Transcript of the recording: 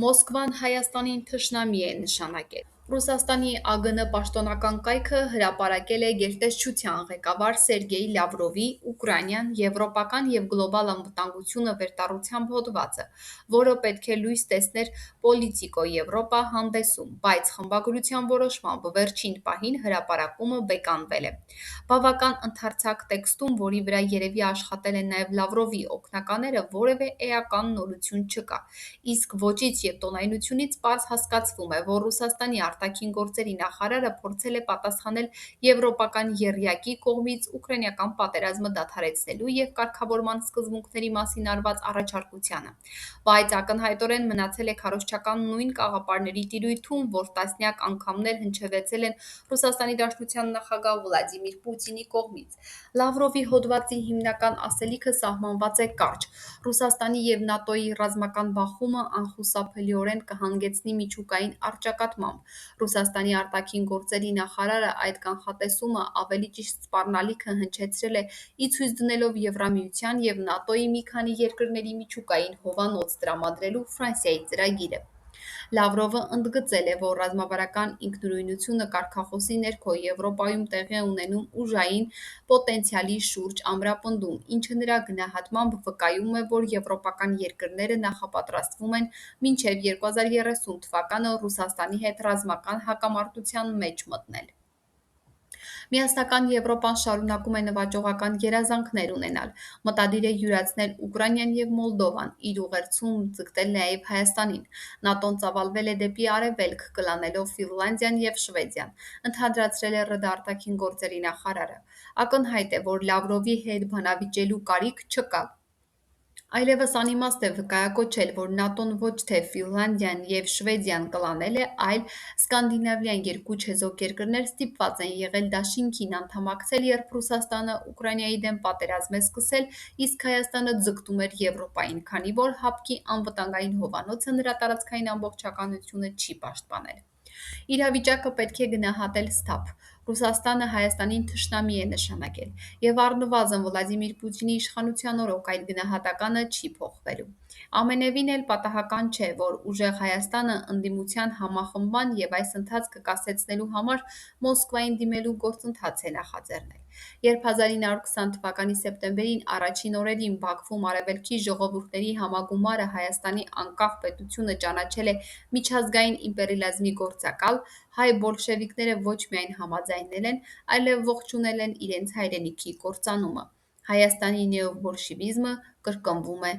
Մոսկվան Հայաստանին թշնամի է նշանակել։ Ռուսաստանի ԱԳՆ պաշտոնական կայքը հրապարակել է գերտեսչության ղեկավար Սերգեյ Լավրովի «Ուկրաինան, եվրոպական և գլոբալ անվտանգությունը» վերտառությամբ հոդվածը, որը պետք է լույս տեսներ «Պոլիտիկո Եվրոպա» հանդեսում, բայց խմբագրության որոշմամբ վերջին պահին հրապարակումը բեկանվել է։ Բավական ընդարձակ տեքստում, որի վրա երևի աշխատել են նաև Լավրովի օգնականները, որևէ էական նորություն չկա, իսկ ոճից և տոնայնությունից պարզ հասկացվում է, որ Ռուսաստանի արտաքին գործերի նախարարը փորձել է պատասխանել եվրոպական եռյակի կողմից ուկրաինական պատերազմը դադարեցնելու և կարգավորման սկզբունքների մասին արված առաջարկությանը, բայց ակնհայտորեն մնացել է քարոզչական նույն կաղապարների տիրույթում, որ տասնյակ անգամներ հնչեցվել են ՌԴ նախագահ Վլադիմիր Պուտինի կողմից։ Լավրովի հոդվածի հիմնական ասելիքը սահմանված է կարճ. «Ռուսաստանի և ՆԱՏՕ-ի ռազմական բախումը անխուսափելիորեն կհանգեցնի միջուկային առճակատմամբ»։ Ռուսաստանի արտաքին գործերի նախարարը այդ կանխատեսումը, ավելի ճիշտ սպառնալիքը հնչեցրել է՝ ի ցույց դնելով Եվրամիության և ՆԱՏՕ-ի մի քանի երկրների միջուկային հովանոց տրամադրելու Ֆրանսիայի ծրագիրը։ Լավրովը ընդգծել է, որ ռազմավարական ինքնուրույնությունը կարգախոսի ներքո Եվրոպայում տեղի է ունենում ուժային պոտենցիալի շուրջ ամրապնդում, ինչը նրա գնահատմամբ վկայում է, որ եվրոպական երկրները նախապատրաստվում են մինչև 2030 թվականը Ռուսաստանի հետ ռազմական հակամարտության մեջ մտնել։ Միասնական Եվրոպան շարունակում է նվաճողական երազանքներ ունենալ, մտադիր է յուրացնել Ուկրաինան և Մոլդովան, իր ուղերձում ձգտել նաև Հայաստանին։ ՆԱՏՕ-ն ծավալվել է դեպի արևելք՝ կլանելով Ֆինլանդիան և Շվեդիան, ընդհանրացրել է ՌԴ արտաքին գործերի նախարարը։ Ակնհայտ է, որ Լավրովի հետ բանավիճելու կարիք չկա։ Այլևս անիմաստ է վկայակոչել, որ ՆԱՏՕ-ն ոչ թե Ֆինլանդիան և Շվեդիան կլանել է, այլ Սկանդինավյան երկու չեզոք երկրներ ստիպված են եղել դաշինքին անդամակցել, երբ Ռուսաստանը Ուկրաինայի դեմ պատերազմ է սկսել, իսկ Հայաստանը ձգտում էր Եվրոպային, քանի որ ՀԱՊԿ-ի անվտանգային հովանոցը նրա տարածքային ամբողջականությունը չի պաշտպանել։ Իրավիճակը պետք է գնահատել սթափ։ Ռուսաստանը Հայաստանին թշնամի է նշանակել, և առնվազն Վլադիմիր Պուտինի իշխանության օրոք այդ գնահատականը չի փոխվելու։ Ամենևին էլ պատահական չէ, որ ուժեղ Հայաստանը ընդդիմության համախմբման և այս ընթացքը կասեցնելու համար Մոսկվային դիմելու գործընթաց է նախաձեռնել։ Երբ 1920 թվականի սեպտեմբերին առաջին օրերին Բաքվում Արևելքի ժողովուրդների համագումարը Հայաստանի անկախ պետությունը ճանաչել է միջազգային իմպերիալիզմի գործակալ, հայ բոլշևիկները ոչ միայն համաձայնել են, այլև ողջունել են իրենց հայրենիքի կործանումը։ Հայաստանի նեոբոլշևիզմը կրկնվում է